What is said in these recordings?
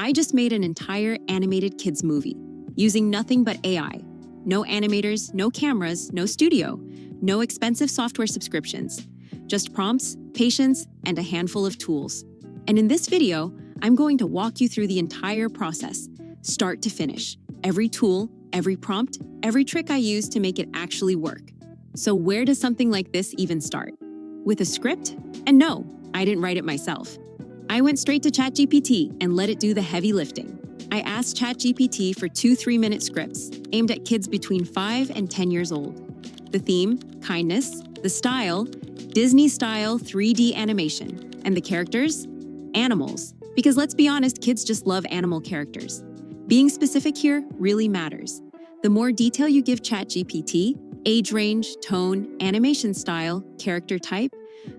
I just made an entire animated kids movie using nothing but AI. No animators, no cameras, no studio, no expensive software subscriptions. Just prompts, patience, and a handful of tools. And in this video, I'm going to walk you through the entire process, start to finish. Every tool, every prompt, every trick I use to make it actually work. So where does something like this even start? With a script? And no, I didn't write it myself. I went straight to ChatGPT and let it do the heavy lifting. I asked ChatGPT for 2 3-minute scripts aimed at kids between 5 and 10 years old. The theme, kindness. The style, Disney-style 3D animation. And the characters? Animals. Because let's be honest, kids just love animal characters. Being specific here really matters. The more detail you give ChatGPT, age range, tone, animation style, character type,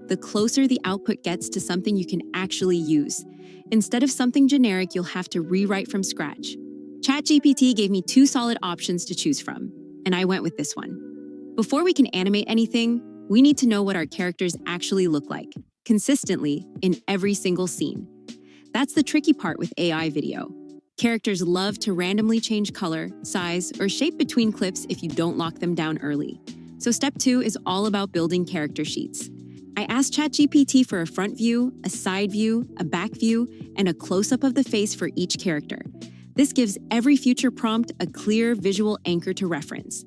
the closer the output gets to something you can actually use. Instead of something generic you'll have to rewrite from scratch. ChatGPT gave me 2 solid options to choose from, and I went with this one. Before we can animate anything, we need to know what our characters actually look like, consistently in every single scene. That's the tricky part with AI video. Characters love to randomly change color, size, or shape between clips if you don't lock them down early. So step 2 is all about building character sheets. I asked ChatGPT for a front view, a side view, a back view, and a close-up of the face for each character. This gives every future prompt a clear visual anchor to reference.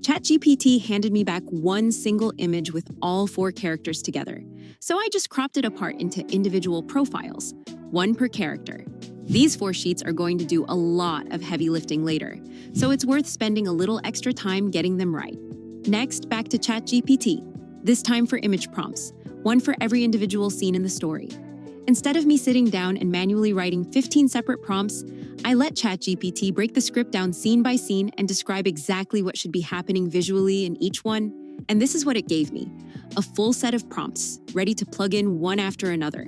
ChatGPT handed me back one single image with all 4 characters together. So I just cropped it apart into individual profiles, 1 per character. These 4 sheets are going to do a lot of heavy lifting later, so it's worth spending a little extra time getting them right. Next, back to ChatGPT, this time for image prompts, 1 for every individual scene in the story. Instead of me sitting down and manually writing 15 separate prompts, I let ChatGPT break the script down scene by scene and describe exactly what should be happening visually in each one. And this is what it gave me, a full set of prompts, ready to plug in one after another.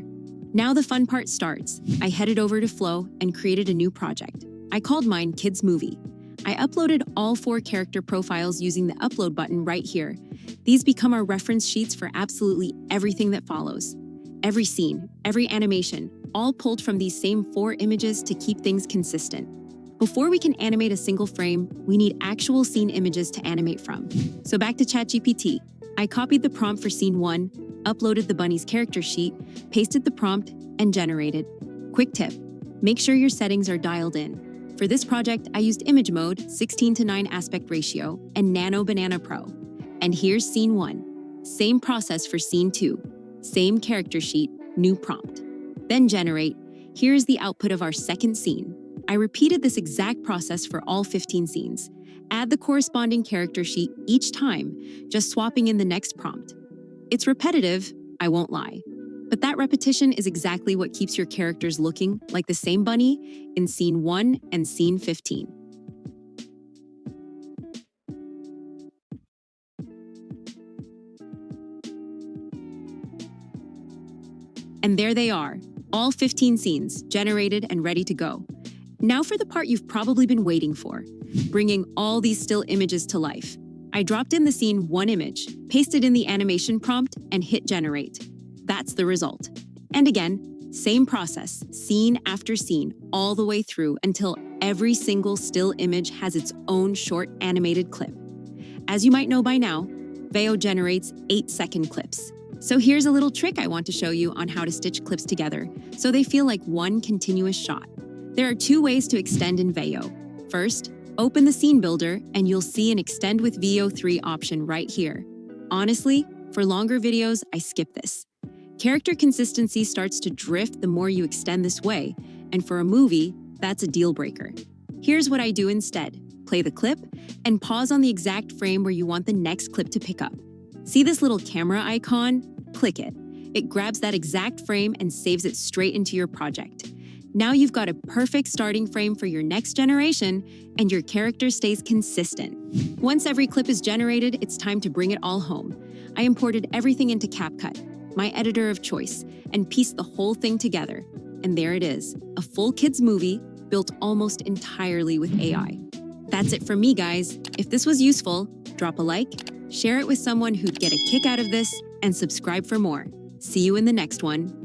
Now the fun part starts. I headed over to Flow and created a new project. I called mine Kids Movie. I uploaded all 4 character profiles using the upload button right here. These become our reference sheets for absolutely everything that follows. Every scene, every animation, all pulled from these same 4 images to keep things consistent. Before we can animate a single frame, we need actual scene images to animate from. So back to ChatGPT. I copied the prompt for scene 1, uploaded the bunny's character sheet, pasted the prompt, and generated. Quick tip, make sure your settings are dialed in. For this project, I used image mode, 16:9 aspect ratio, and Nano Banana Pro. And here's scene 1. Same process for scene 2. Same character sheet, new prompt. Then generate. Here's the output of our second scene. I repeated this exact process for all 15 scenes. Add the corresponding character sheet each time, just swapping in the next prompt. It's repetitive, I won't lie. But that repetition is exactly what keeps your characters looking like the same bunny in scene 1 and scene 15. And there they are, all 15 scenes, generated and ready to go. Now for the part you've probably been waiting for, bringing all these still images to life. I dropped in the scene 1 image, pasted in the animation prompt, and hit generate. That's the result. And again, same process, scene after scene, all the way through until every single still image has its own short animated clip. As you might know by now, Veo generates 8-second clips. So here's a little trick I want to show you on how to stitch clips together so they feel like one continuous shot. There are 2 ways to extend in Veo. First, open the scene builder and you'll see an extend with VO3 option right here. Honestly, for longer videos, I skip this. Character consistency starts to drift the more you extend this way, and for a movie, that's a deal breaker. Here's what I do instead. Play the clip and pause on the exact frame where you want the next clip to pick up. See this little camera icon? Click it. It grabs that exact frame and saves it straight into your project. Now you've got a perfect starting frame for your next generation, and your character stays consistent. Once every clip is generated, it's time to bring it all home. I imported everything into CapCut, my editor of choice, and pieced the whole thing together. And there it is, a full kids movie built almost entirely with AI. That's it from me, guys. If this was useful, drop a like, share it with someone who'd get a kick out of this, and subscribe for more. See you in the next one.